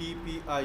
TPI,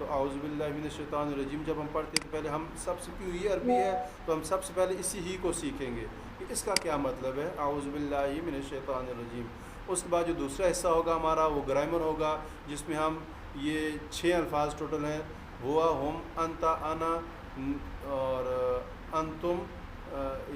تو اعوذ باللہ من الشیطان الرجیم جب ہم پڑھتے ہیں تو پہلے ہم سب سے، کیوں یہ عربی ہے تو ہم سب سے پہلے اسی ہی کو سیکھیں گے کہ اس کا کیا مطلب ہے، اعوذ باللہ من الشیطان الرجیم۔ اس کے بعد جو دوسرا حصہ ہوگا ہمارا وہ گرامر ہوگا، جس میں ہم یہ 6 الفاظ ٹوٹل ہیں، ہوا، ہم، انت، انا اور انتم،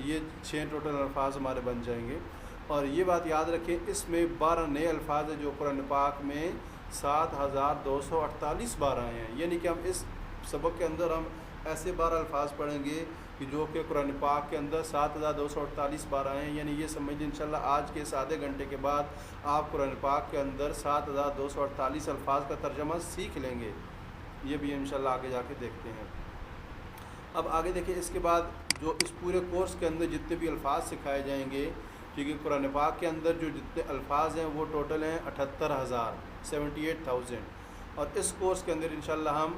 یہ 6 ٹوٹل الفاظ ہمارے بن جائیں گے۔ اور یہ بات یاد رکھیں، اس میں 12 نئے الفاظ ہیں جو قرآن پاک میں 7248 بار آئے ہیں، یعنی کہ ہم اس سبق کے اندر ہم ایسے 12 الفاظ پڑھیں گے کہ جو کہ قرآن پاک کے اندر 7248 بار آئے ہیں، یعنی یہ سمجھ لیں انشاءاللہ آج کے اس آدھے گھنٹے کے بعد آپ قرآن پاک کے اندر 7248 الفاظ کا ترجمہ سیکھ لیں گے۔ یہ بھی انشاءاللہ آگے جا کے دیکھتے ہیں۔ اب آگے دیکھیں، اس کے بعد جو اس پورے کورس کے اندر جتنے بھی الفاظ سکھائے جائیں گے، کیونکہ قرآن پاک کے اندر جو جتنے الفاظ ہیں وہ ٹوٹل ہیں 78,000 78,000، اور اس کورس کے اندر انشاءاللہ ہم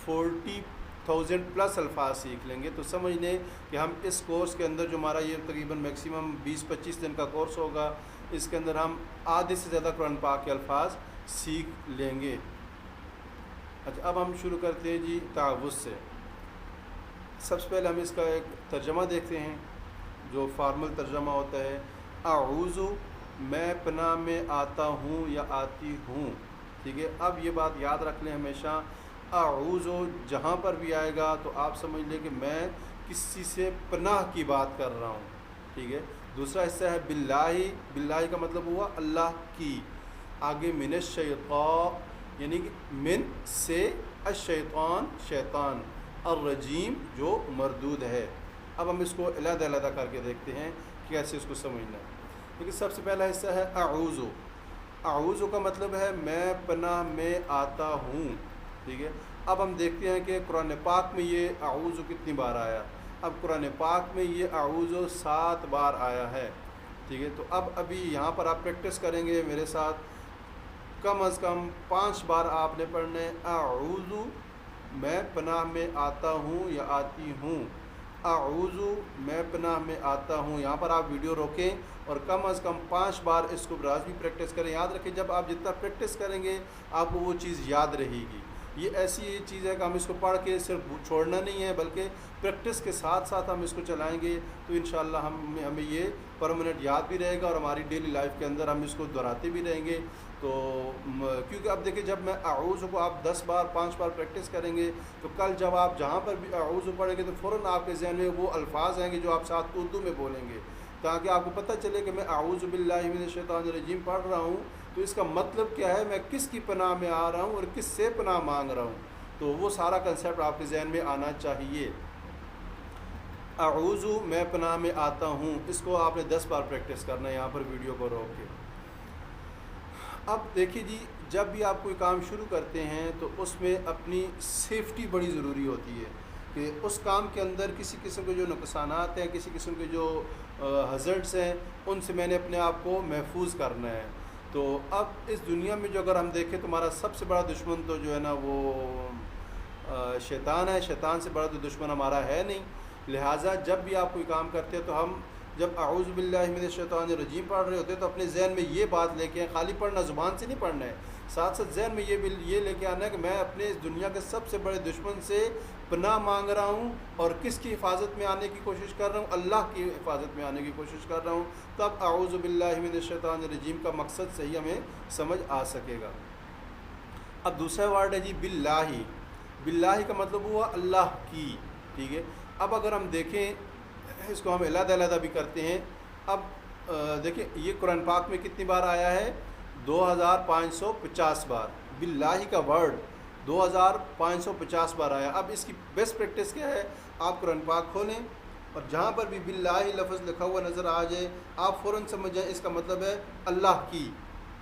40,000 پلس الفاظ سیکھ لیں گے۔ تو سمجھ لیں کہ ہم اس کورس کے اندر جو ہمارا یہ تقریباً میکسیمم 20-25 دن کا کورس ہوگا، اس کے اندر ہم آدھے سے زیادہ قرآن پاک کے الفاظ سیکھ لیں گے۔ اچھا، اب ہم شروع کرتے ہیں جی تعوذ سے۔ سب سے پہلے ہم اس کا ایک ترجمہ دیکھتے ہیں جو فارمل ترجمہ ہوتا ہے، اعوذ، میں پناہ میں آتا ہوں یا آتی ہوں، ٹھیک ہے۔ اب یہ بات یاد رکھ لیں ہمیشہ، اعوذ جہاں پر بھی آئے گا تو آپ سمجھ لیں کہ میں کسی سے پناہ کی بات کر رہا ہوں، ٹھیک ہے۔ دوسرا حصہ ہے باللہ، باللہ کا مطلب ہوا اللہ کی، آگے من الشیطان یعنی کہ من سے، الشیطان شیطان، الرجیم جو مردود ہے۔ اب ہم اس کو علیحدہ علیحدہ کر کے دیکھتے ہیں کہ کیسے اس کو سمجھنا ہے۔ کیونکہ سب سے پہلا حصہ ہے اعوذ۔ اعوذ کا مطلب ہے میں پناہ میں آتا ہوں، ٹھیک ہے۔ اب ہم دیکھتے ہیں کہ قرآن پاک میں یہ اعوذ کتنی بار آیا۔ اب قرآن پاک میں یہ اعوذ 7 بار آیا ہے، ٹھیک ہے۔ تو اب ابھی یہاں پر آپ پریکٹس کریں گے میرے ساتھ، کم از کم 5 بار آپ نے پڑھنا ہے، اعوذ میں پناہ میں آتا ہوں یا آتی ہوں، اعوذ میں پناہ میں آتا ہوں۔ یہاں پر آپ ویڈیو روکیں اور کم از کم 5 بار اس کو براز بھی پریکٹس کریں۔ یاد رکھیں جب آپ جتنا پریکٹس کریں گے آپ کو وہ چیز یاد رہے گی۔ یہ ایسی چیز ہے کہ ہم اس کو پڑھ کے صرف چھوڑنا نہیں ہے، بلکہ پریکٹس کے ساتھ ساتھ ہم اس کو چلائیں گے تو انشاءاللہ ہمیں یہ پرماننٹ یاد بھی رہے گا اور ہماری ڈیلی لائف کے اندر ہم اس کو دہراتے بھی رہیں گے۔ تو کیونکہ اب دیکھیں جب میں اعوذ کو آپ 10 بار 5 بار پریکٹس کریں گے تو کل جب آپ جہاں پر بھی اعوذ پڑھیں گے تو فوراً آپ کے ذہن میں وہ الفاظ آئیں گے جو آپ ساتھ اردو میں بولیں گے، تاکہ آپ کو پتہ چلے کہ میں اعوذ باللہ من الشیطان الرجیم پڑھ رہا ہوں تو اس کا مطلب کیا ہے، میں کس کی پناہ میں آ رہا ہوں اور کس سے پناہ مانگ رہا ہوں۔ تو وہ سارا کنسیپٹ آپ کے ذہن میں آنا چاہیے۔ اعوذ میں پناہ میں آتا ہوں، اس کو آپ نے 10 بار پریکٹس کرنا ہے یہاں پر ویڈیو کو روک کے۔ اب دیکھیے جی، جب بھی آپ کوئی کام شروع کرتے ہیں تو اس میں اپنی سیفٹی بڑی ضروری ہوتی ہے کہ اس کام کے اندر کسی قسم کے جو نقصانات ہیں، کسی قسم کے جو ہزارڈس ہیں، ان سے میں نے اپنے آپ کو محفوظ کرنا ہے۔ تو اب اس دنیا میں جو اگر ہم دیکھیں تو ہمارا سب سے بڑا دشمن تو جو ہے نا وہ شیطان ہے۔ شیطان سے بڑا تو دشمن ہمارا ہے نہیں، لہٰذا جب بھی آپ کوئی کام کرتے ہیں تو ہم جب اعوذ باللہ من الشیطان الرجیم پڑھ رہے ہوتے ہیں تو اپنے ذہن میں یہ بات لے کے، خالی پڑھنا زبان سے نہیں پڑھنا ہے، ساتھ ساتھ ذہن میں یہ لے کے آنا ہے کہ میں اپنے اس دنیا کے سب سے بڑے دشمن سے پناہ مانگ رہا ہوں اور کس کی حفاظت میں آنے کی کوشش کر رہا ہوں، اللہ کی حفاظت میں آنے کی کوشش کر رہا ہوں۔ تب اعوذ باللہ من الشیطان الرجیم کا مقصد صحیح ہمیں سمجھ آ سکے گا۔ اب دوسرا ورڈ ہے جی باللہ۔ باللہ کا مطلب ہوا اللہ کی، ٹھیک ہے۔ اب اگر ہم دیکھیں اس کو ہم علیحدہ علیحدہ بھی کرتے ہیں۔ اب دیکھیں یہ قرآن پاک میں کتنی بار آیا ہے، 2550 بار۔ باللہ کا ورڈ 2550 بار آیا۔ اب اس کی بیسٹ پریکٹس کیا ہے، آپ قرآن پاک کھولیں اور جہاں پر بھی باللہ لفظ لکھا ہوا نظر آ جائے آپ فوراً سمجھ جائیں اس کا مطلب ہے اللہ کی۔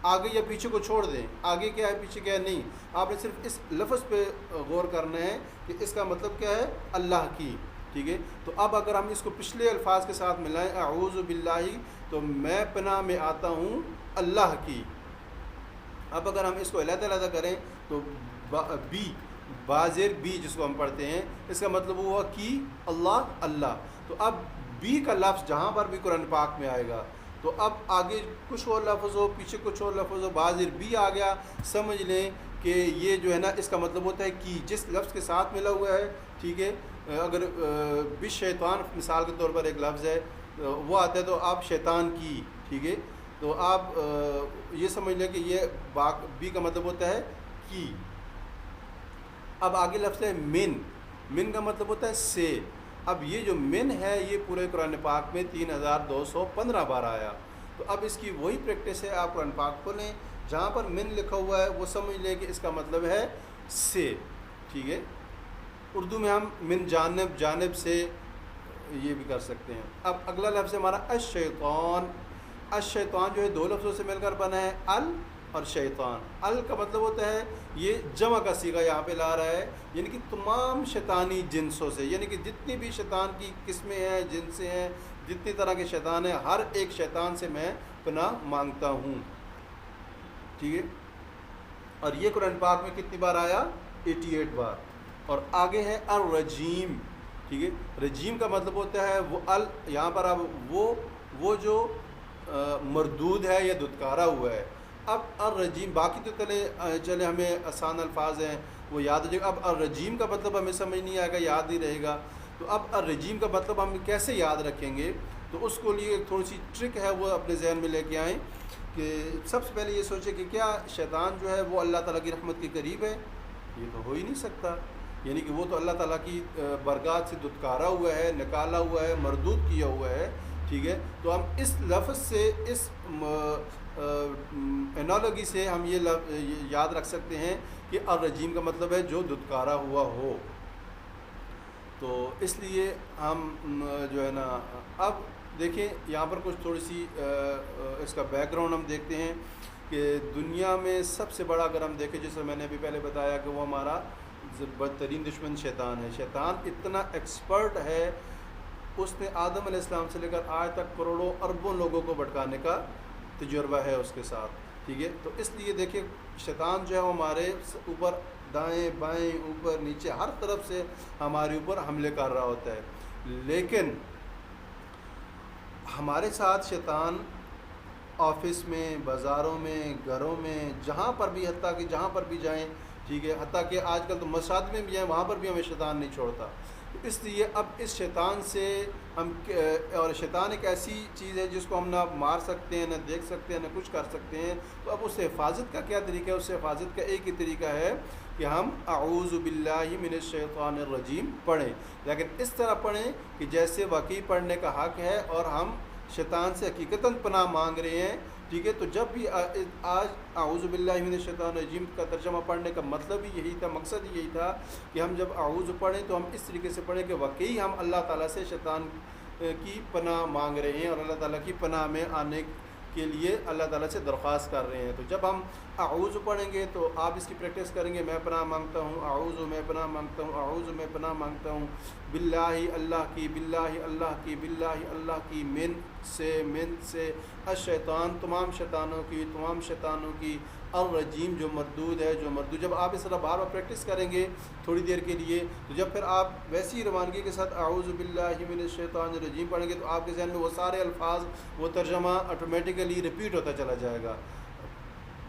آگے یا پیچھے کو چھوڑ دیں، آگے کیا ہے پیچھے کیا ہے نہیں، آپ نے صرف اس لفظ پہ غور کرنا ہے کہ اس کا مطلب کیا ہے، اللہ کی، ٹھیک ہے۔ تو اب اگر ہم اس کو پچھلے الفاظ کے ساتھ ملائیں، اعوذ باللہ، تو میں پناہ میں آتا ہوں اللہ کی۔ اب اگر ہم اس کو علیحدہ علیحدہ کریں تو بی، بازر بی جس کو ہم پڑھتے ہیں، اس کا مطلب ہوا کی، اللہ، اللہ۔ تو اب بی کا لفظ جہاں پر بھی قرآن پاک میں آئے گا تو اب آگے کچھ اور لفظ ہو، پیچھے کچھ اور لفظ ہو، بازر بی آ گیا، سمجھ لیں کہ یہ جو ہے نا اس کا مطلب ہوتا ہے کہ جس لفظ کے ساتھ ملا ہوا ہے، ٹھیک ہے، اگر بالشیطان مثال کے طور پر ایک لفظ ہے وہ آتا ہے تو آپ شیطان کی، ٹھیک ہے، تو آپ یہ سمجھ لیں کہ یہ بی کا مطلب ہوتا ہے کی۔ اب آگے لفظ ہے من، من کا مطلب ہوتا ہے سے۔ اب یہ جو من ہے یہ پورے قرآن پاک میں 3215 بار آیا۔ تو اب اس کی وہی پریکٹس ہے، آپ قرآن پاک کھولیں، جہاں پر من لکھا ہوا ہے وہ سمجھ لیں کہ اس کا مطلب ہے سے، ٹھیک ہے۔ اردو میں ہم من جانب، جانب سے یہ بھی کر سکتے ہیں۔ اب اگلا لفظ ہے ہمارا الشیطان۔ الشیطان جو ہے دو لفظوں سے مل کر بنا ہے، ال اور شیطان۔ ال کا مطلب ہوتا ہے یہ جمع کا صیغہ یہاں پہ لا رہا ہے، یعنی کہ تمام شیطانی جنسوں سے، یعنی کہ جتنی بھی شیطان کی قسمیں ہیں، جنسیں ہیں، جتنی طرح کے شیطان ہیں، ہر ایک شیطان سے میں پناہ مانگتا ہوں، ٹھیک ہے۔ اور یہ قرآن پاک میں کتنی بار آیا؟ 88 بار۔ اور آگے ہے الرجیم، ٹھیک ہے۔ رجیم کا مطلب ہوتا ہے وہ یہاں پر اب وہ جو مردود ہے یا دھتکارا ہوا ہے۔ اب الرجیم، باقی تو چلے ہمیں آسان الفاظ ہیں وہ یاد ہو جائے گا۔ اب الرجیم کا مطلب ہمیں سمجھ نہیں آئے گا، یاد نہیں رہے گا، تو اب الرجیم کا مطلب ہم کیسے یاد رکھیں گے؟ تو اس کو لیے تھوڑی سی ٹرک ہے، وہ اپنے ذہن میں لے کے آئیں کہ سب سے پہلے یہ سوچیں کہ کیا شیطان جو ہے وہ اللہ تعالیٰ کی رحمت کے قریب ہے؟ یہ تو ہو ہی نہیں سکتا، یعنی کہ وہ تو اللہ تعالیٰ کی برکات سے دھتکارا ہوا ہے، نکالا ہوا ہے، مردود کیا ہوا ہے، ٹھیک ہے۔ تو ہم اس لفظ سے، اس انالوگی سے ہم یہ یاد رکھ سکتے ہیں کہ الرجیم کا مطلب ہے جو دھتکارا ہوا ہو۔ تو اس لیے ہم جو ہے نا، اب دیکھیں یہاں پر کچھ تھوڑی سی اس کا بیک گراؤنڈ ہم دیکھتے ہیں کہ دنیا میں سب سے بڑا اگر ہم دیکھیں، جیسے میں نے ابھی پہلے بتایا کہ وہ ہمارا بدترین دشمن شیطان ہے۔ شیطان اتنا ایکسپرٹ ہے، اس نے آدم علیہ السلام سے لے کر آج تک کروڑوں اربوں لوگوں کو بھٹکانے کا تجربہ ہے اس کے ساتھ، ٹھیک ہے۔ تو اس لیے دیکھیں شیطان جو ہے وہ ہمارے اوپر دائیں بائیں اوپر نیچے ہر طرف سے ہمارے اوپر حملے کر رہا ہوتا ہے، لیکن ہمارے ساتھ شیطان آفس میں، بازاروں میں، گھروں میں، جہاں پر بھی، حتیٰ کہ جہاں پر بھی جائیں، ٹھیک ہے، حتیٰ کہ آج کل تو مساجد میں بھی جائیں وہاں پر بھی ہمیں شیطان نہیں چھوڑتا۔ اس لیے اب اس شیطان سے ہم، اور شیطان ایک ایسی چیز ہے جس کو ہم نہ مار سکتے ہیں، نہ دیکھ سکتے ہیں، نہ کچھ کر سکتے ہیں۔ تو اب اس سے حفاظت کا کیا طریقہ ہے؟ اس سے حفاظت کا ایک ہی طریقہ ہے کہ ہم اعوذ باللہ من الشیطان الرجیم پڑھیں، لیکن اس طرح پڑھیں کہ جیسے واقعی پڑھنے کا حق ہے اور ہم شیطان سے حقیقتاً پناہ مانگ رہے ہیں، ٹھیک ہے۔ تو جب بھی آج اعوذ باللہ من الشیطان الرجیم کا ترجمہ پڑھنے کا مطلب ہی یہی تھا، مقصد ہی یہی تھا کہ ہم جب اعوذ پڑھیں تو ہم اس طریقے سے پڑھیں کہ واقعی ہم اللہ تعالیٰ سے شیطان کی پناہ مانگ رہے ہیں اور اللہ تعالیٰ کی پناہ میں آنے کے لیے اللہ تعالیٰ سے درخواست کر رہے ہیں۔ تو جب ہم اعوذ پڑھیں گے تو آپ اس کی پریکٹس کریں گے، میں پناہ مانگتا ہوں، اعوذ میں پناہ مانگتا ہوں، اعوذ میں پناہ مانگتا ہوں، باللہ اللہ کی، باللہ اللہ کی، باللہ اللہ کی، من سے الشیطان تمام شیطانوں کی، الرجیم جو مردود ہے، جو مردود۔ جب آپ اس طرح بار بار پریکٹس کریں گے تھوڑی دیر کے لیے، تو جب پھر آپ ویسی روانگی کے ساتھ اعوذ باللہ من الشیطان الرجیم پڑھیں گے تو آپ کے ذہن میں وہ سارے الفاظ، وہ ترجمہ آٹومیٹیکلی ریپیٹ ہوتا چلا جائے گا۔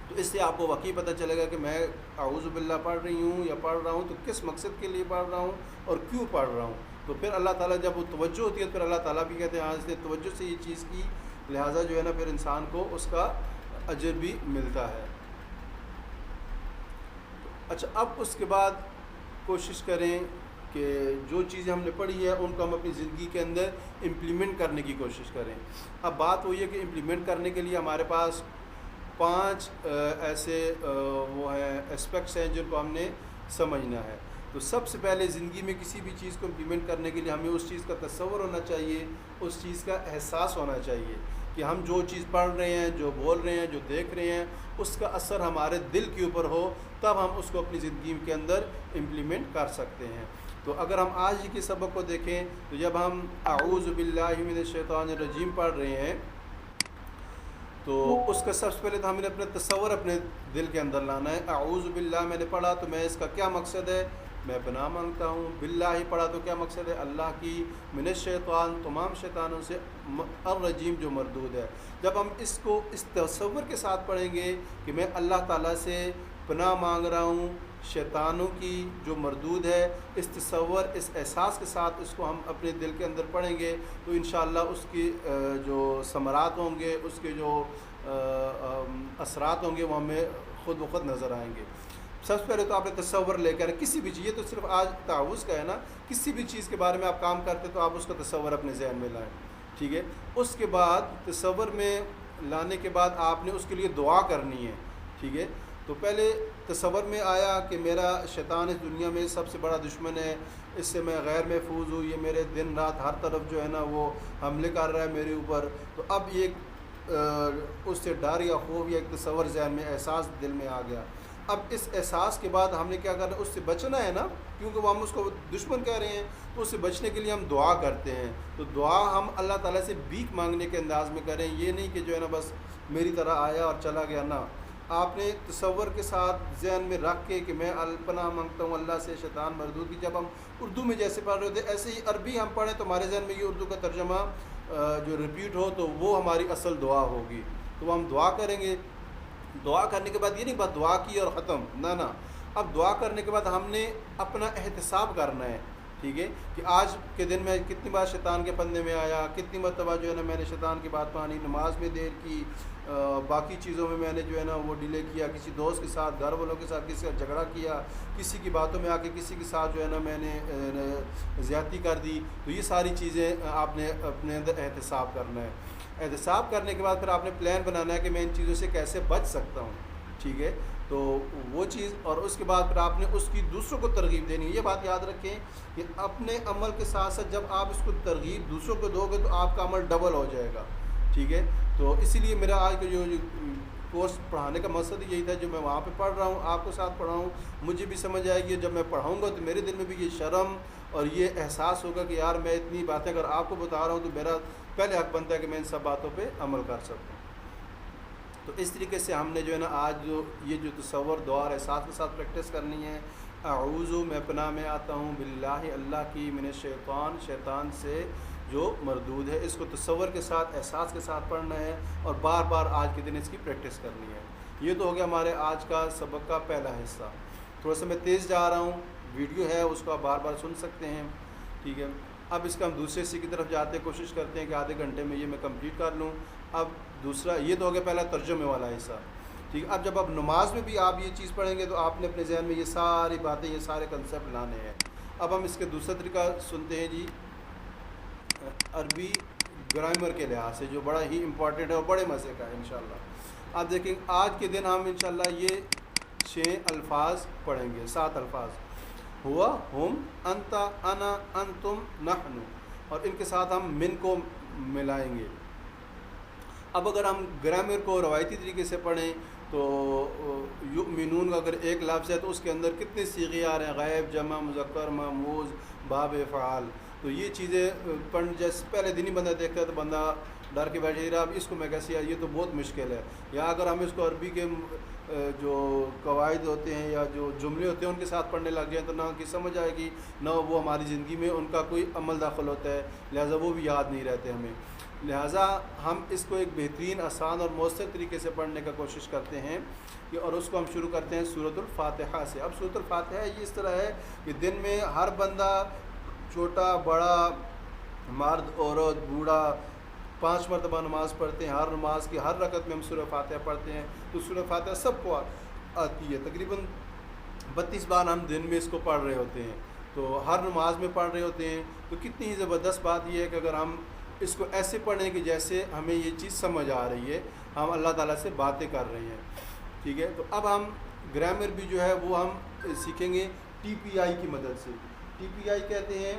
تو اس سے آپ کو واقعی پتہ چلے گا کہ میں اعوذ باللہ پڑھ رہی ہوں یا پڑھ رہا ہوں تو کس مقصد کے لیے پڑھ رہا ہوں اور کیوں پڑھ رہا ہوں۔ تو پھر اللہ تعالیٰ جب وہ توجہ ہوتی ہے، پھر اللہ تعالیٰ بھی کہتے ہیں ہاں اس نے توجہ سے یہ چیز کی، لہٰذا جو ہے نا پھر انسان کو اس کا اجر بھی ملتا ہے۔ اچھا، اب اس کے بعد کوشش کریں کہ جو چیزیں ہم نے پڑھی ہے ان کو ہم اپنی زندگی کے اندر امپلیمنٹ کرنے کی کوشش کریں۔ اب بات وہی ہے کہ امپلیمنٹ کرنے کے لیے ہمارے پاس 5 ایسے وہ ہیں اسپیکٹس ہیں جن کو ہم نے سمجھنا ہے۔ تو سب سے پہلے زندگی میں کسی بھی چیز کو امپلیمنٹ کرنے کے لیے ہمیں اس چیز کا تصور ہونا چاہیے، اس چیز کا احساس ہونا چاہیے کہ ہم جو چیز پڑھ رہے ہیں، جو بول رہے ہیں، جو دیکھ رہے ہیں، اس کا اثر ہمارے دل کے اوپر ہو، تب ہم اس کو اپنی زندگی کے اندر امپلیمنٹ کر سکتے ہیں۔ تو اگر ہم آج ہی کے سبق کو دیکھیں تو جب ہم اعوذ باللہ من الشیطان الرجیم پڑھ رہے ہیں تو اس کا سب سے پہلے تو ہم نے اپنا تصور اپنے دل کے اندر لانا ہے۔ اعوذ باللہ میں نے پڑھا تو میں اس کا کیا مقصد ہے؟ میں پناہ مانگتا ہوں۔ باللہ پڑھا تو کیا مقصد ہے؟ اللہ کی، من الشیطان تمام شیطانوں سے، الرجیم جو مردود ہے۔ جب ہم اس کو اس تصور کے ساتھ پڑھیں گے کہ میں اللہ تعالیٰ سے پناہ مانگ رہا ہوں شیطانوں کی جو مردود ہے. اس تصور اس احساس کے ساتھ اس کو ہم اپنے دل کے اندر پڑھیں گے تو انشاءاللہ اس کی جو ثمرات ہوں گے، اس کے جو اثرات ہوں گے وہ ہمیں خود بخود نظر آئیں گے. سب سے پہلے تو آپ نے تصور لے کر کسی بھی چیز، یہ تو صرف آج تعوذ کا ہے نا، کسی بھی چیز کے بارے میں آپ کام کرتے تو آپ اس کا تصور اپنے ذہن میں لائیں. ٹھیک ہے. اس کے بعد تصور میں لانے کے بعد آپ نے اس کے لیے دعا کرنی ہے. ٹھیک ہے. تو پہلے تصور میں آیا کہ میرا شیطان اس دنیا میں سب سے بڑا دشمن ہے، اس سے میں غیر محفوظ ہوں، یہ میرے دن رات ہر طرف جو ہے نا وہ حملے کر رہا ہے میرے اوپر. تو اب یہ اس سے ڈر یا خوف یا ایک تصور ذہن میں، احساس دل میں آ گیا. اب اس احساس کے بعد ہم نے کیا کرنا ہے، اس سے بچنا ہے نا، کیونکہ وہ ہم اس کو دشمن کہہ رہے ہیں، تو اس سے بچنے کے لیے ہم دعا کرتے ہیں. تو دعا ہم اللہ تعالیٰ سے بھیک مانگنے کے انداز میں کریں، یہ نہیں کہ جو ہے نا بس میری طرح آیا اور چلا گیا. نہ، آپ نے تصور کے ساتھ ذہن میں رکھ کے کہ میں پناہ مانگتا ہوں اللہ سے شیطان مردود کی. جب ہم اردو میں جیسے پڑھ رہے ہوتے ایسے ہی عربی ہم پڑھیں تو ہمارے ذہن میں یہ اردو کا ترجمہ جو ریپیٹ ہو تو وہ ہماری اصل دعا ہوگی. تو ہم دعا کریں گے. دعا کرنے کے بعد یہ نہیں بس دعا کی اور ختم، نہ. اب دعا کرنے کے بعد ہم نے اپنا احتساب کرنا ہے. ٹھیک ہے. کہ آج کے دن میں کتنی بار شیطان کے پندے میں آیا، کتنی مرتبہ جو ہے نا میں نے شیطان کی بات مانی، نماز میں دیر کی، باقی چیزوں میں نے جو ہے نا وہ ڈیلے کیا، کسی دوست کے ساتھ، گھر والوں کے ساتھ کسی کا جھگڑا کیا، کسی کی باتوں میں آ کے کسی کے ساتھ جو ہے نا میں نے زیادتی کر دی. تو یہ ساری چیزیں آپ نے اپنے اندر احتساب کرنا ہے. احتساب کرنے کے بعد پھر آپ نے پلان بنانا ہے کہ میں ان چیزوں سے کیسے بچ سکتا ہوں. ٹھیک ہے. تو وہ چیز، اور اس کے بعد پھر آپ نے اس کی دوسروں کو ترغیب دینی ہے. یہ بات یاد رکھیں کہ اپنے عمل کے ساتھ ساتھ جب آپ اس کو ترغیب دوسروں کو دو گے تو آپ کا عمل ڈبل ہو جائے گا. ٹھیک ہے. تو اسی لیے میرا آج کا جو کورس پڑھانے کا مقصد یہی تھا، جو میں وہاں پہ پڑھ رہا ہوں آپ کو ساتھ پڑھاؤں، مجھے بھی سمجھ آئے گی. جب میں پڑھاؤں گا تو میرے دل میں بھی یہ شرم اور یہ احساس ہوگا کہ یار میں اتنی باتیں اگر آپ کو بتا رہا ہوں تو میرا پہلے حق بنتا ہے کہ میں ان سب باتوں پہ عمل کر سکوں. تو اس طریقے سے ہم نے جو ہے نا آج یہ جو تصور دعا اور احساس کے ساتھ پریکٹس کرنی ہے. اعوذ، میں پناہ میں آتا ہوں، باللہ، اللہ کی، من الشیطان، شیطان سے جو مردود ہے. اس کو تصور کے ساتھ احساس کے ساتھ پڑھنا ہے اور بار بار آج کے دن اس کی پریکٹس کرنی ہے. یہ تو ہو گیا ہمارے آج کا سبق کا پہلا حصہ. تھوڑا سا میں تیز جا رہا ہوں، ویڈیو ہے اس کو آپ بار بار سن سکتے ہیں. ٹھیک ہے. اب اس کا ہم دوسرے حصے کی طرف جاتے ہیں، کوشش کرتے ہیں کہ آدھے گھنٹے میں یہ میں کمپلیٹ کر لوں. اب دوسرا، یہ تو ہو گیا پہلا ترجمے والا حصہ. ٹھیک ہے. اب جب آپ نماز میں بھی آپ یہ چیز پڑھیں گے تو آپ نے اپنے ذہن میں یہ ساری باتیں، یہ سارے کنسیپٹ لانے ہیں. اب ہم اس کے دوسرا طریقہ سنتے ہیں جی، عربی گرامر کے لحاظ سے جو بڑا ہی امپورٹنٹ ہے اور بڑے مزے کا ہے انشاءاللہ. آپ دیکھیں آج کے دن ہم انشاءاللہ یہ 6 الفاظ پڑھیں گے، 7 الفاظ. ہوا، ہم، انت، انا، انتم، نحن، اور ان کے ساتھ ہم من کو ملائیں گے. اب اگر ہم گرامر کو روایتی طریقے سے پڑھیں تو یؤمنون کا اگر ایک لفظ ہے تو اس کے اندر کتنے صیغے آ رہے ہیں، غائب، جمع، مذکر، مأموز، باب فعال. تو یہ چیزیں پڑھ جیسے پہلے دن ہی بندہ دیکھتا ہے تو بندہ ڈر کے بیٹھے رہا، اب اس کو میں کیسے، یہ تو بہت مشکل ہے. یا اگر ہم اس کو عربی کے جو قواعد ہوتے ہیں یا جو جملے ہوتے ہیں ان کے ساتھ پڑھنے لگ جائیں تو نہ ان کی سمجھ آئے گی، نہ وہ ہماری زندگی میں ان کا کوئی عمل داخل ہوتا ہے، لہٰذا وہ بھی یاد نہیں رہتے ہمیں. لہٰذا ہم اس کو ایک بہترین، آسان اور مؤثر طریقے سے پڑھنے کا کوشش کرتے ہیں اور اس کو ہم شروع کرتے ہیں سورۃ الفاتحہ سے. اب سورۃ الفاتحہ یہ اس طرح ہے کہ دن میں ہر بندہ، چھوٹا بڑا، مرد عورت بوڑھا، 5 مرتبہ نماز پڑھتے ہیں. ہر نماز کی ہر رکعت میں ہم سورۃ فاتحہ پڑھتے ہیں. تو سورۃ فاتحہ سب کو آتی ہے. تقریباً 32 بار ہم دن میں اس کو پڑھ رہے ہوتے ہیں، تو ہر نماز میں پڑھ رہے ہوتے ہیں. تو کتنی ہی زبردست بات یہ ہے کہ اگر ہم اس کو ایسے پڑھیں کہ جیسے ہمیں یہ چیز سمجھ آ رہی ہے، ہم اللہ تعالیٰ سے باتیں کر رہے ہیں. ٹھیک ہے. تو اب ہم گرامر بھی جو ہے وہ ہم سیکھیں گے TPI کی مدد سے. TPI کہتے ہیں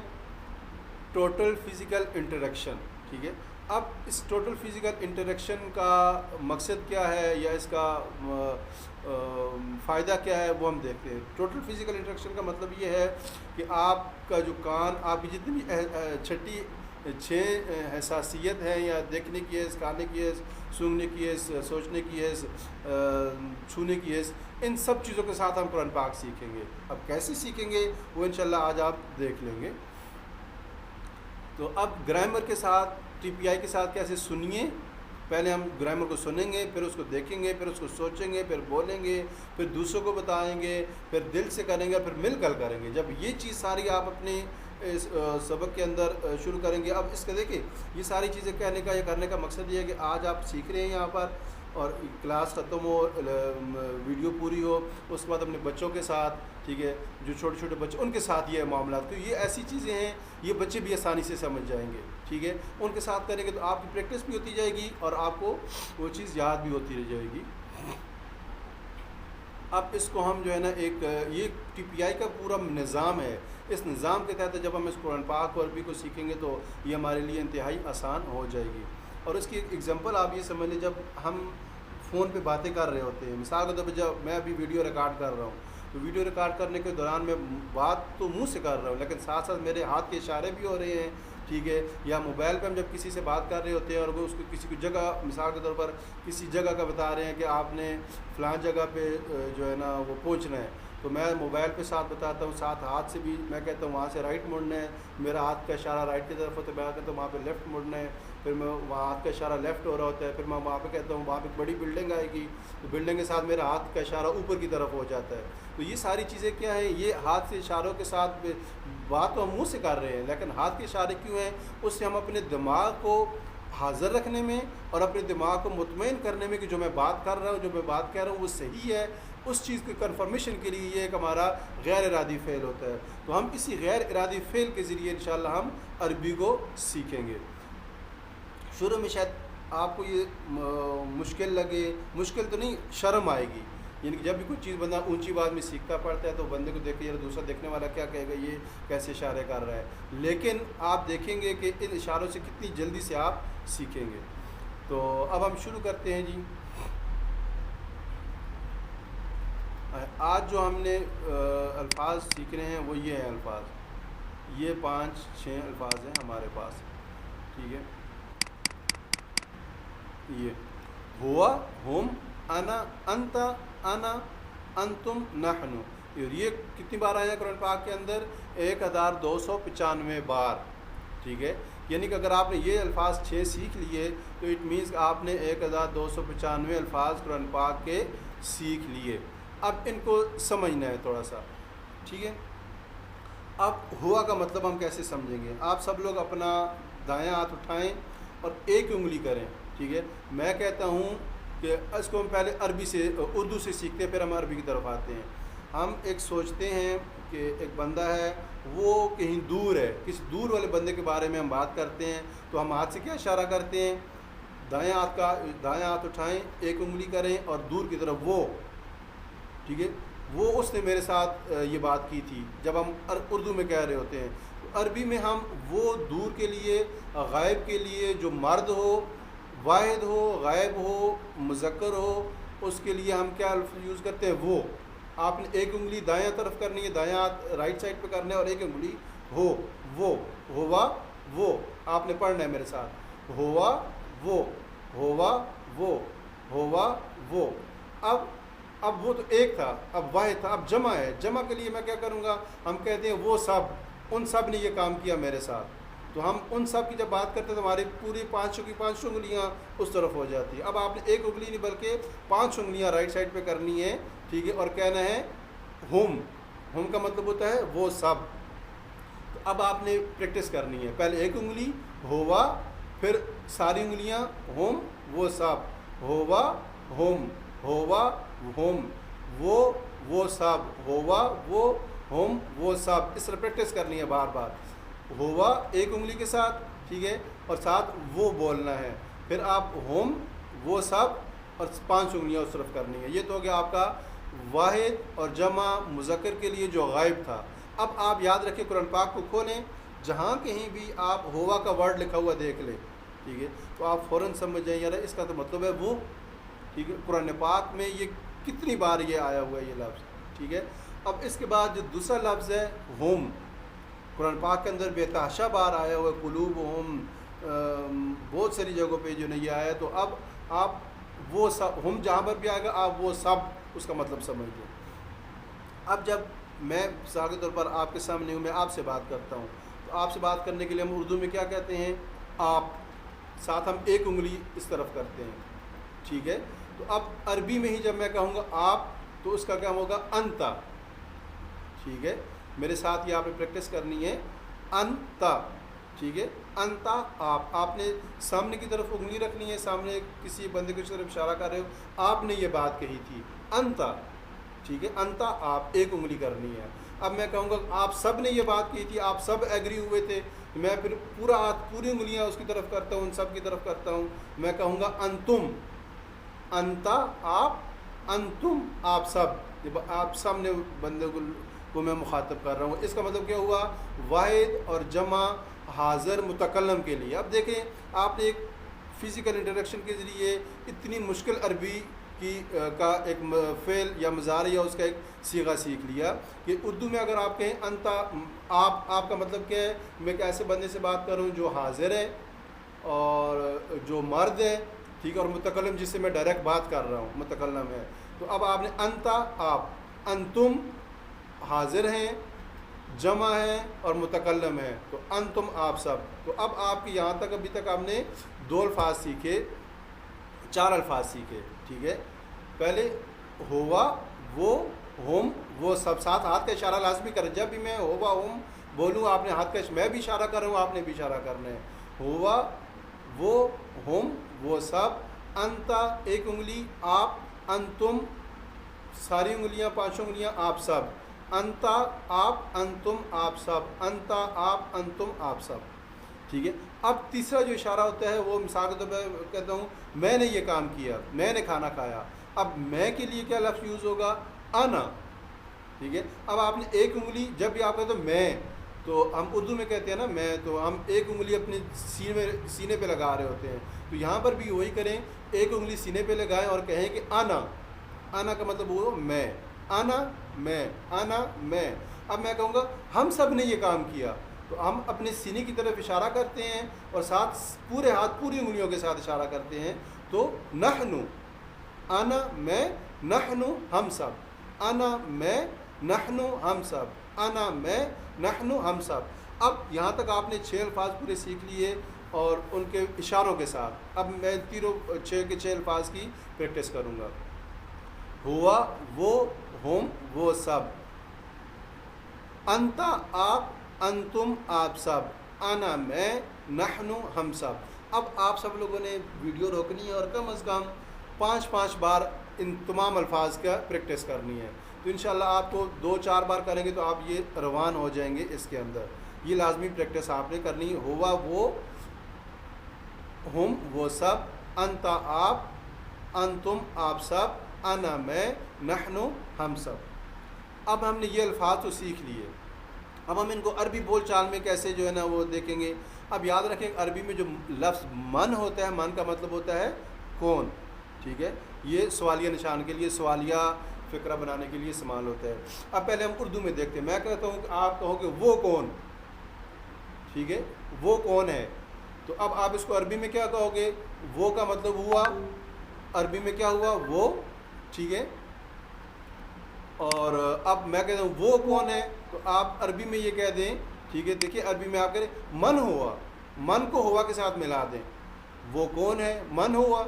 ٹوٹل فزیکل انٹریکشن. ٹھیک ہے. اب اس ٹوٹل فزیکل انٹریکشن کا مقصد کیا ہے یا اس کا فائدہ کیا ہے وہ ہم دیکھتے ہیں. ٹوٹل فزیکل انٹریکشن کا مطلب یہ ہے کہ آپ کا جو کان، آپ کی جتنی بھی 6 حساسیت ہے، یا دیکھنے کی حس، کھانے کی حس، سونگھنے کی حس، سوچنے کی حس، چھونے کی حس، ان سب چیزوں کے ساتھ ہم قرآن پاک سیکھیں گے. اب کیسے سیکھیں گے وہ انشاءاللہ آج آپ دیکھ لیں گے. تو اب گرامر کے ساتھ، TPI کے ساتھ کیسے سنیے پہلے ہم گرامر کو سنیں گے، پھر اس کو دیکھیں گے، پھر اس کو سوچیں گے، پھر بولیں گے، پھر دوسروں کو بتائیں گے، پھر دل سے کریں گے، پھر مل کر کریں گے. جب یہ چیز ساری آپ اپنے اس سبق کے اندر شروع کریں گے. اب اس کا دیکھیں یہ ساری چیزیں کہنے کا یا کرنے کا مقصد یہ ہے کہ آج آپ سیکھ رہے ہیں یہاں پر، اور کلاس ختم ہو، ویڈیو پوری ہو، اس کے بعد اپنے بچوں کے ساتھ، ٹھیک ہے، جو چھوٹے چھوٹے بچے ان کے ساتھ یہ معاملات، تو یہ ایسی چیزیں ہیں یہ بچے بھی آسانی سے سمجھ جائیں گے. ٹھیک ہے، ان کے ساتھ کریں گے تو آپ کی پریکٹس بھی ہوتی جائے گی اور آپ کو وہ چیز یاد بھی ہوتی رہ جائے گی. اب اس کو ہم جو ہے نا ایک یہ ٹی پی آئی کا پورا نظام ہے، اس نظام کے تحت جب ہم اس قرآن پاک اور عربی کو سیکھیں گے تو یہ ہمارے لیے انتہائی آسان ہو جائے گی. اور اس کی ایک ایگزامپل آپ یہ سمجھ لیں، جب ہم فون پہ باتیں کر رہے ہوتے ہیں، مثال کے طور پہ جب میں ابھی ویڈیو ریکارڈ کر رہا ہوں تو ویڈیو ریکارڈ کرنے کے دوران میں بات تو منہ سے کر رہا ہوں لیکن ساتھ ساتھ میرے ہاتھ کے اشارے بھی ہو رہے ہیں. ٹھیک ہے، یا موبائل پہ ہم جب کسی سے بات کر رہے ہوتے ہیں اور وہ اس کو کسی کی جگہ، مثال کے طور پر کسی جگہ کا بتا رہے ہیں کہ آپ نے فلاں جگہ پہ جو ہے نا وہ پہنچنا ہے، تو میں موبائل پہ ساتھ بتاتا ہوں، ساتھ ہاتھ سے بھی میں کہتا ہوں وہاں سے رائٹ مڑنا ہے، میرا ہاتھ کا اشارہ رائٹ کی طرف ہوتا ہے، میں کہتا ہوں وہاں پہ لیفٹ مڑنا ہے، پھر میں وہاں ہاتھ کا اشارہ لیفٹ ہو رہا ہوتا ہے، پھر میں وہاں پہ کہتا ہوں وہاں پہ ایک بڑی بلڈنگ آئے گی تو بلڈنگ کے ساتھ میرا ہاتھ کا اشارہ اوپر کی طرف ہو جاتا ہے. تو یہ ساری چیزیں کیا ہیں، یہ ہاتھ سے اشاروں کے ساتھ بات تو ہم منہ سے کر رہے ہیں لیکن ہاتھ کے اشارے کیوں ہیں، اس سے ہم اپنے دماغ کو حاضر رکھنے میں اور اپنے دماغ کو مطمئن کرنے میں کہ جو میں بات کر رہا ہوں، جو میں بات کہہ رہا ہوں وہ صحیح ہے، اس چیز کی کنفرمیشن کے لیے یہ ایک ہمارا غیر ارادی فعل ہوتا ہے. تو ہم اسی غیر ارادی فعل کے ذریعے انشاءاللہ ہم عربی کو سیکھیں گے. شروع میں شاید آپ کو یہ مشکل لگے، مشکل تو نہیں، شرم آئے گی، یعنی کہ جب بھی کوئی چیز بندہ اونچی آواز میں سیکھتا پڑتا ہے تو بندے کو دیکھ کے یار دوسرا دیکھنے والا کیا کہے گا، یہ کیسے اشارے کر رہا ہے، لیکن آپ دیکھیں گے کہ ان اشاروں سے کتنی جلدی سے آپ سیکھیں گے. تو اب ہم شروع کرتے ہیں جی. آج جو ہم نے الفاظ سیکھ رہے ہیں وہ یہ ہیں الفاظ، یہ 5-6 الفاظ ہیں ہمارے پاس. ٹھیک ہے، یہ ہوا، ہم، انا، انت، انا، انتم، نحن. یہ کتنی بار آیا قرآن پاک کے اندر؟ 1295 بار. ٹھیک ہے، یعنی کہ اگر آپ نے یہ الفاظ 6 سیکھ لیے تو اٹ مینس کہ آپ نے 1295 الفاظ قرآن پاک کے سیکھ لیے. اب ان کو سمجھنا ہے تھوڑا سا. ٹھیک ہے، اب ہوا کا مطلب ہم کیسے سمجھیں گے؟ آپ سب لوگ اپنا دایاں ہاتھ اٹھائیں اور ایک انگلی کریں. ٹھیک ہے، میں کہتا ہوں کہ اس کو ہم پہلے عربی سے، اردو سے سیکھتے ہیں، پھر ہم عربی کی طرف آتے ہیں. ہم ایک سوچتے ہیں کہ ایک بندہ ہے وہ کہیں دور ہے، کسی دور والے بندے کے بارے میں ہم بات کرتے ہیں تو ہم ہاتھ سے کیا اشارہ کرتے ہیں؟ دایاں ہاتھ اٹھائیں، ایک انگلی کریں اور دور کی طرف وہ. ٹھیک ہے، وہ اس نے میرے ساتھ یہ بات کی تھی جب ہم اردو میں کہہ رہے ہوتے ہیں. عربی میں ہم وہ دور کے لیے، غائب کے لیے، جو مرد ہو، واحد ہو، غائب ہو، مذکر ہو، اس کے لیے ہم کیا الفاظ یوز کرتے ہیں؟ وہ. آپ نے ایک انگلی دایاں طرف کرنی ہے، دایاں ہاتھ رائٹ سائڈ پہ کرنا ہے، اور ایک انگلی ہو، وہ، ہوا، وہ. آپ نے پڑھنا ہے میرے ساتھ، ہوا، وہ، ہوا، وہ، ہوا، وہ. اب وہ تو ایک تھا، اب واحد تھا، اب جمع ہے. جمع کے لیے میں کیا کروں گا؟ ہم کہتے ہیں وہ سب، ان سب نے یہ کام کیا میرے ساتھ. تو ہم ان سب کی جب بات کرتے ہیں تو ہماری پوری 500 کی 500 انگلیاں اس طرف ہو جاتی ہیں. اب آپ نے ایک انگلی نہیں بلکہ 5 انگلیاں رائٹ سائڈ پہ کرنی ہے. ٹھیک ہے، اور کہنا ہے ہم. ہم کا مطلب ہوتا ہے وہ سب. تو اب آپ نے پریکٹس کرنی ہے، پہلے ایک انگلی ہوا، پھر ساری انگلیاں ہم، وہ سب، ہوا، ہم، ہوا، ہم، وہ سب، ہوا، وہ، ہم، وہ سب. اس طرح پریکٹس کرنی ہے بار بار. ہوا ایک انگلی کے ساتھ، ٹھیک ہے، اور ساتھ وہ بولنا ہے. پھر آپ ہم، وہ سب، اور 5 انگلیاں اس طرف کرنی ہے. یہ تو ہو گیا آپ کا واحد اور جمع مذکر کے لیے جو غائب تھا. اب آپ یاد رکھیں، قرآن پاک کو کھولیں، جہاں کہیں بھی آپ ہوا کا ورڈ لکھا ہوا دیکھ لیں، ٹھیک ہے، تو آپ فوراً سمجھ جائیں یار اس کا تو مطلب ہے وہ. ٹھیک ہے، قرآن پاک میں یہ کتنی بار یہ آیا ہوا ہے یہ لفظ. ٹھیک ہے، اب اس کے بعد جو دوسرا لفظ ہے ہم، قرآن پاک کے اندر بے تحاشا بار آیا ہوا ہے، قلوب ہم، بہت ساری جگہوں پہ جو نہیں یہ آیا. تو اب آپ وہ سب، ہم جہاں پر بھی آئے گا آپ وہ سب اس کا مطلب سمجھ لیں. اب جب میں مثال کے طور پر آپ کے سامنے ہوں، میں آپ سے بات کرتا ہوں، تو آپ سے بات کرنے کے لیے ہم اردو میں کیا کہتے ہیں؟ آپ. ساتھ ہم ایک انگلی اس طرف کرتے ہیں، ٹھیک ہے. تو اب عربی میں ہی جب میں کہوں گا آپ تو اس کا کیا ہوگا انتا، ٹھیک ہے. میرے ساتھ یہ آپ نے پریکٹس کرنی ہے انتا، ٹھیک ہے. انتا آپ نے سامنے کی طرف انگلی رکھنی ہے، سامنے کسی بندے کی طرف اشارہ کر رہے ہو، آپ نے یہ بات کہی تھی انتا، ٹھیک ہے. انتا آپ ایک انگلی کرنی ہے. اب میں کہوں گا آپ سب نے یہ بات کہی تھی، آپ سب ایگری ہوئے تھے، میں پھر پورا ہاتھ پوری انگلیاں اس کی طرف کرتا ہوں، ان سب کی طرف کرتا ہوں. میں کہوں گا انتم، انتا آپ، انتم آپ سب، آپ سب نے بندے کو میں مخاطب کر رہا ہوں. اس کا مطلب کیا ہوا؟ واحد اور جمع حاضر متکلم کے لیے. اب دیکھیں آپ نے ایک فزیکل انٹریکشن کے ذریعے اتنی مشکل عربی کا ایک فعل یا مضارع یا اس کا ایک صیغہ سیکھ لیا کہ اردو میں اگر آپ کہیں انتا آپ کا مطلب کیا ہے؟ میں ایک ایسے بندے سے بات کر رہا ہوں جو حاضر ہے اور جو مرد ہے، ٹھیک ہے، اور متکلم جس سے میں ڈائریکٹ بات کر رہا ہوں متکلم ہے. تو اب آپ نے انتا آپ، انتم حاضر ہیں، جمع ہے اور متکلم ہے، تو انتم آپ سب. تو اب آپ کی یہاں تک ابھی تک آپ نے 2 الفاظ سیکھے، 4 الفاظ سیکھے، ٹھیک ہے. پہلے ہوا، وہ، ہم، وہ سب. ساتھ ہاتھ کا اشارہ لازمی کریں. جب بھی میں ہوا ہم بولوں آپ نے ہاتھ کا، میں بھی اشارہ کر رہا ہوں آپ نے بھی اشارہ کرنا ہے. ہوا، وہ، ہم، وہ سب. انتا ایک انگلی، آپ، انتم ساری انگلیاں 5 انگلیاں، آپ سب. انتا آپ، انتم آپ سب. انتا آپ، انتم آپ سب، ٹھیک ہے. اب تیسرا جو اشارہ ہوتا ہے وہ مثال کے طور پہ کہتا ہوں میں نے یہ کام کیا، میں نے کھانا کھایا. اب میں کے لیے کیا لفظ یوز ہوگا؟ انا، ٹھیک ہے. اب آپ نے ایک انگلی، جب بھی آپ کہتے ہو میں، تو ہم اردو میں کہتے ہیں نا میں، تو ہم ایک انگلی اپنے سینے پہ لگا رہے ہوتے ہیں. تو یہاں پر بھی وہی کریں، ایک انگلی سینے پہ لگائیں اور کہیں کہ انا. انا کا مطلب وہ میں، انا میں، انا میں. اب میں کہوں گا ہم سب نے یہ کام کیا، تو ہم اپنے سینے کی طرف اشارہ کرتے ہیں اور ساتھ پورے ہاتھ پوری انگلیوں کے ساتھ اشارہ کرتے ہیں. تو نحنو، انا میں، نحنو ہم سب. انا میں، نحنو ہم سب. انا میں، نحنو ہم سب. اب یہاں تک آپ نے 6 الفاظ پورے سیکھ لیے اور ان کے اشاروں کے ساتھ. اب میں تینوں 6 کے 6 الفاظ کی پریکٹس کروں گا. ہوا، وہ، ہم، وہ سب. انتا آپ، انتم آپ سب. انا میں، نحنو ہم سب. اب آپ سب لوگوں نے ویڈیو روکنی ہے اور کم از کم 5 بار ان تمام الفاظ کا پریکٹس کرنی ہے. تو انشاءاللہ آپ کو 2-4 بار کریں گے تو آپ یہ روان ہو جائیں گے اس کے اندر. یہ لازمی پریکٹس آپ نے کرنی ہے. ہوا، وہ، ہم، وہ سب. انتا آپ، انتم آپ سب. انا میں، نحنو ہم سب. اب ہم نے یہ الفاظ تو سیکھ لیے. اب ہم ان کو عربی بول چال میں کیسے جو ہے نا وہ دیکھیں گے. اب یاد رکھیں عربی میں جو لفظ من ہوتا ہے، من کا مطلب ہوتا ہے کون، ٹھیک ہے. یہ سوالیہ نشان کے لیے، سوالیہ فقرہ بنانے کے لیے استعمال ہوتا ہے. اب پہلے ہم اردو میں دیکھتے ہیں. میں کہتا ہوں کہ آپ کہو کہ وہ کون، ٹھیک ہے، وہ کون ہے. تو اب آپ اس کو عربی میں کیا کہو گے؟ وہ کا مطلب ہوا عربی میں کیا ہوا؟ وہ، ٹھیک ہے. اور اب میں کہتا ہوں وہ کون ہے، تو آپ عربی میں یہ کہہ دیں، ٹھیک ہے. دیکھیے عربی میں آپ کہہ دیں من ہوا، من کو ہوا کے ساتھ ملا دیں. وہ کون ہے؟ من ہوا،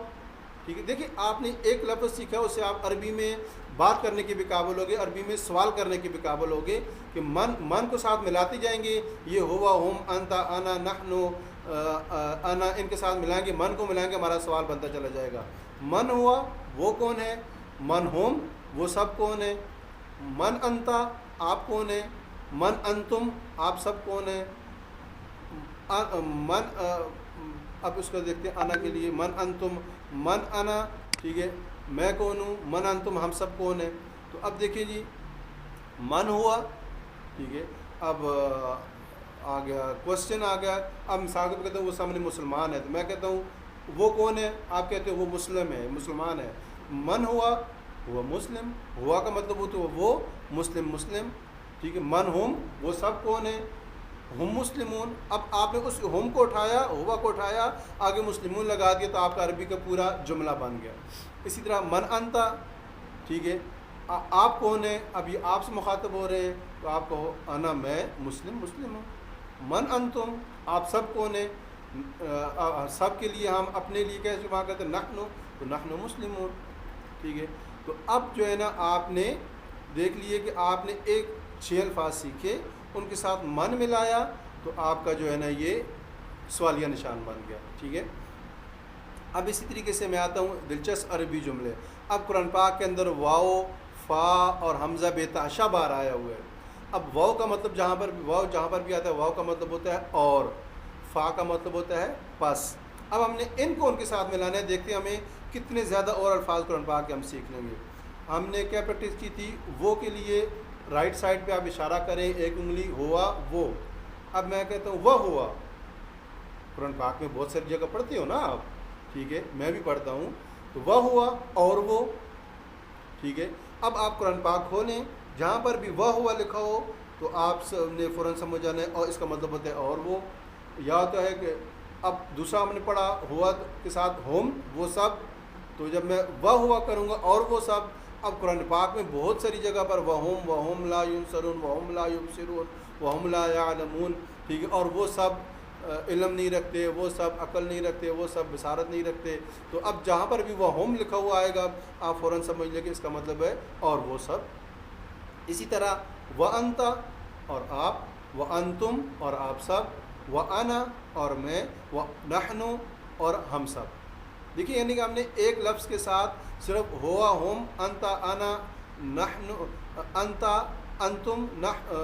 ٹھیک ہے. دیکھیے آپ نے ایک لفظ سیکھا، اس سے آپ عربی میں بات کرنے کے بھی قابل ہوگے، عربی میں سوال کرنے کے بھی قابل ہوگے کہ من کو ساتھ ملاتے جائیں گے. یہ ہوا، ہم، انتا، انا، نحنو، انا، ان کے ساتھ ملائیں گے، من کو ملائیں گے، ہمارا سوال بنتا چلا جائے گا. من ہوا وہ کون ہے، من ہم وہ سب کون ہے، من انتا آپ کون ہیں، من انتم آپ سب کون ہیں. من اب اس کو دیکھتے ہیں انا کے لیے. من انتم، من انا، ٹھیک ہے، میں کون ہوں، من انتم ہم سب کون ہیں. تو اب دیکھیں جی من ہوا، ٹھیک ہے. اب آ گیا کوشچن آ گیا. اب مثال کو کہتے ہیں وہ سامنے مسلمان ہے، تو میں کہتا ہوں وہ کون ہے، آپ کہتے ہیں وہ مسلم ہے، مسلمان ہے. من ہوا وہ مسلم، ہوا کا مطلب ہوتا ہے وہ مسلم، مسلم، ٹھیک ہے. من ہم وہ سب کون ہیں، ہم مسلمون. اب آپ نے اس ہم کو اٹھایا، ہوا کو اٹھایا، آگے مسلمون لگا دیا، تو آپ کا عربی کا پورا جملہ بن گیا. اسی طرح من انتا، ٹھیک ہے، آپ کون ہیں، اب یہ آپ سے مخاطب ہو رہے ہیں، تو آپ کہو انا میں مسلم، مسلم ہوں. من انتم آپ سب کون ہیں، سب کے لیے ہم اپنے لیے کیسے وہاں کہتے ہیں نحنو، تو نحنو مسلمون، ٹھیک ہے. تو اب جو ہے نا آپ نے دیکھ لیے کہ آپ نے ایک 6 الفاظ سیکھے، ان کے ساتھ من ملایا، تو آپ کا جو ہے نا یہ سوالیہ نشان بن گیا. ٹھیک ہے. اب اسی طریقے سے میں آتا ہوں دلچسپ عربی جملے. اب قرآن پاک کے اندر واو، فا اور حمزہ بے تحاشا بار آیا ہوا ہے. اب واو کا مطلب جہاں پر بھی آتا ہے، واو کا مطلب ہوتا ہے اور، فا کا مطلب ہوتا ہے پس. اب ہم نے ان کو ان کے ساتھ ملانا ہے. دیکھتے ہیں ہمیں کتنے زیادہ اور الفاظ قرآن پاک کے ہم سیکھ لیں گے. ہم نے کیا پریکٹس کی تھی؟ وہ کے لیے رائٹ سائڈ پہ آپ اشارہ کریں، ایک انگلی، ہوا وہ. اب میں کہتا ہوں وہ ہوا. قرآن پاک میں بہت ساری جگہ پڑھتے ہو نا آپ، ٹھیک ہے، میں بھی پڑھتا ہوں. تو وہ ہوا اور وہ، ٹھیک ہے. اب آپ قرآن پاک کھولیں، جہاں پر بھی وہ ہوا لکھا ہو تو آپ نے فوراً سمجھ جانا ہے اور اس کا مطلب ہوتا ہے اور وہ. یا تو ہے کہ اب دوسرا ہم نے پڑھا ہوا کے ساتھ ہوم، وہ سب. تو جب میں وہ ہوا کروں گا اور وہ سب، اب قرآن پاک میں بہت ساری جگہ پر وہم لا ینصرون، وہم لا یبصرون، وہم لا یعلمون، ٹھیک ہے. اور وہ سب علم نہیں رکھتے، وہ سب عقل نہیں رکھتے، وہ سب بصارت نہیں رکھتے. تو اب جہاں پر بھی وہ ہوم لکھا ہوا آئے گا آپ فوراً سمجھ لیں کہ اس کا مطلب ہے اور وہ سب. اسی طرح وَأَنْتَ اور آپ، وَأَنْتُمْ اور آپ سب، وَأَنَا اور میں، وَنَحْنُ اور ہم سب. دیکھیے یعنی کہ ہم نے ایک لفظ کے ساتھ صرف ہوا، ہم، انت، انا، نحن، انت، انتم،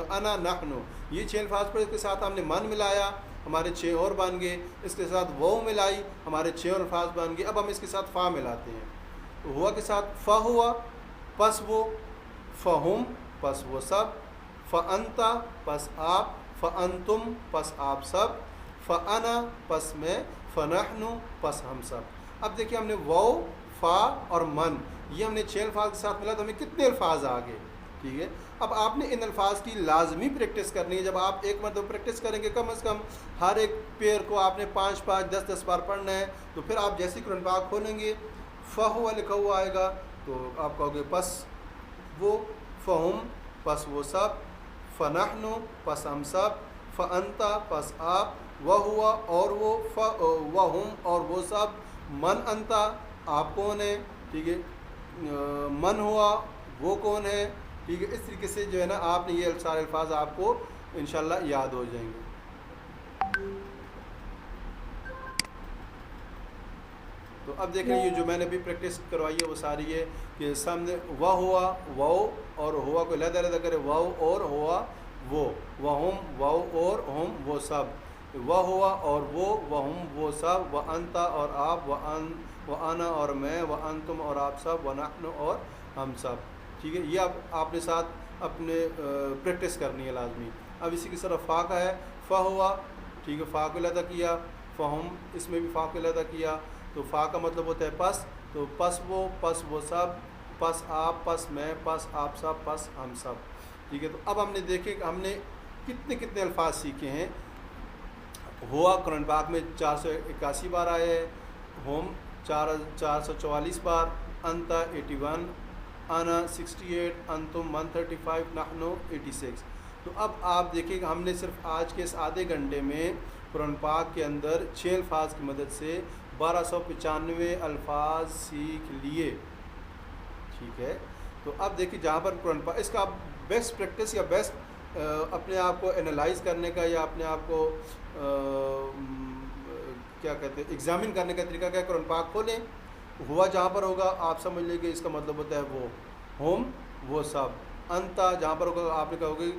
انا، نحن، یہ 6 الفاظ پر اس کے ساتھ ہم نے من ملایا، ہمارے 6 اور بن گئے. اس کے ساتھ وہ ملائی، ہمارے 6 اور الفاظ بن گئے. اب ہم اس کے ساتھ فا ملاتے ہیں. تو ہوا کے ساتھ فا ہوا، پس وہ، فہم پس وہ سب، فانتا پس آپ، فانتم پس آپ سب، فانا پس میں، فنحن پس ہم سب. اب دیکھیں ہم نے واو، فا اور من، یہ ہم نے 6 الفاظ کے ساتھ ملا تو ہمیں کتنے الفاظ آ گئے. ٹھیک ہے. اب آپ نے ان الفاظ کی لازمی پریکٹس کرنی ہے. جب آپ ایک مرتبہ پریکٹس کریں گے، کم از کم ہر ایک پیر کو آپ نے 5 10 بار پڑھنا ہے. تو پھر آپ جیسے قرآن پاک کھولیں گے، فا ہوا لکھا ہوا آئے گا تو آپ کہو گے پس وہ، فہم پس وہ سب، فنحن پس ہم سب، فانتا پس آپ، وہ ہوا اور وہ، وہم اور وہ سب، من انتا آپ کون ہے، ٹھیک ہے، من ہوا وہ کون ہے، ٹھیک ہے. اس طریقے سے جو ہے نا آپ نے یہ سارے الفاظ آپ کو انشاءاللہ یاد ہو جائیں گے. تو اب دیکھ رہے یہ جو میں نے بھی پریکٹس کروائی ہے وہ ساری ہے کہ سامنے وہ ہوا، واؤ اور ہوا کو علیحدہ علیحدہ کرے، واؤ اور ہوا وہ، وہم واؤ اور ہم وہ سب، وہ ہوا اور وہ ہم وہ سب، وانتا اور آپ، وانا اور میں، وانتم اور آپ سب، ونحن اور ہم سب. ٹھیک ہے. یہ اب آپ نے ساتھ اپنے پریکٹس کرنی ہے لازمی. اب اسی کی طرح فا کا ہے، فا ہوا، ٹھیک ہے، فا کو علیحدہ کیا، فہم اس میں بھی فا کو علیحدہ کیا. تو فا کا مطلب ہوتا ہے پس. تو پس وہ سب، پس آپ، پس میں، پس آپ سب، پس ہم سب. ٹھیک ہے. تو اب ہم نے دیکھے کہ ہم نے کتنے الفاظ سیکھے ہیں. ہوا قرآن پاک میں 481 بار آئے ہیں، ہوم 444 بار، انتا 81، انا 68، انتم 135، نحن 86. تو اب آپ دیکھیں کہ ہم نے صرف آج کے اس آدھے گھنٹے میں قرآن پاک کے اندر 6 الفاظ کی مدد سے 1295 الفاظ سیکھ لیے. ٹھیک ہے. تو اب دیکھیں جہاں پر قرآن پاک، اس کا بیسٹ پریکٹس یا بیسٹ اپنے آپ کو انالائز کرنے کا یا اپنے آپ کو کیا کہتے ہیں ایگزامن کرنے کا طریقہ کیا ہے؟ قرآن پاک کھولیں، ہوا جہاں پر ہوگا آپ سمجھ لیں گے اس کا مطلب ہوتا ہے وہ، ہوم وہ سب، انتا جہاں پر ہوگا آپ نے کہو گے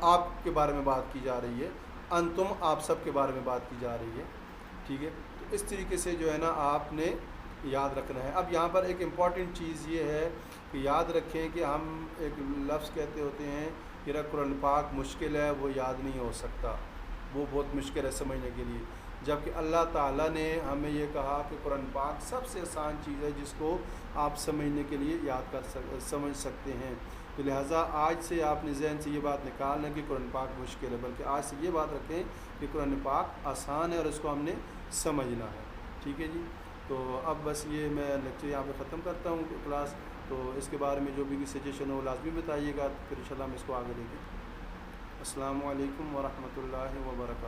آپ کے بارے میں بات کی جا رہی ہے، انتم آپ سب کے بارے میں بات کی جا رہی ہے. ٹھیک ہے. تو اس طریقے سے جو ہے نا آپ نے یاد رکھنا ہے. اب یہاں پر ایک امپورٹنٹ چیز یہ ہے کہ یاد رکھیں کہ ہم ایک لفظ کہتے ہوتے ہیں کہ قرآن پاک مشکل ہے، وہ یاد نہیں ہو سکتا، وہ بہت مشکل ہے سمجھنے کے لیے. جبکہ اللہ تعالیٰ نے ہمیں یہ کہا کہ قرآن پاک سب سے آسان چیز ہے جس کو آپ سمجھنے کے لیے یاد سمجھ سکتے ہیں. تو لہٰذا آج سے آپ نے ذہن سے یہ بات نکالنا کہ قرآن پاک مشکل ہے، بلکہ آج سے یہ بات رکھیں کہ قرآن پاک آسان ہے اور اس کو ہم نے سمجھنا ہے. ٹھیک ہے جی. تو اب بس یہ میں لیکچر یہاں پہ ختم کرتا ہوں کلاس. تو اس کے بارے میں جو بھی سجیشن ہو لازمی بتائیے گا، پھر انشاءاللہ ہم اس کو آگے لیں گے. السلام علیکم ورحمۃ اللہ وبرکاتہ.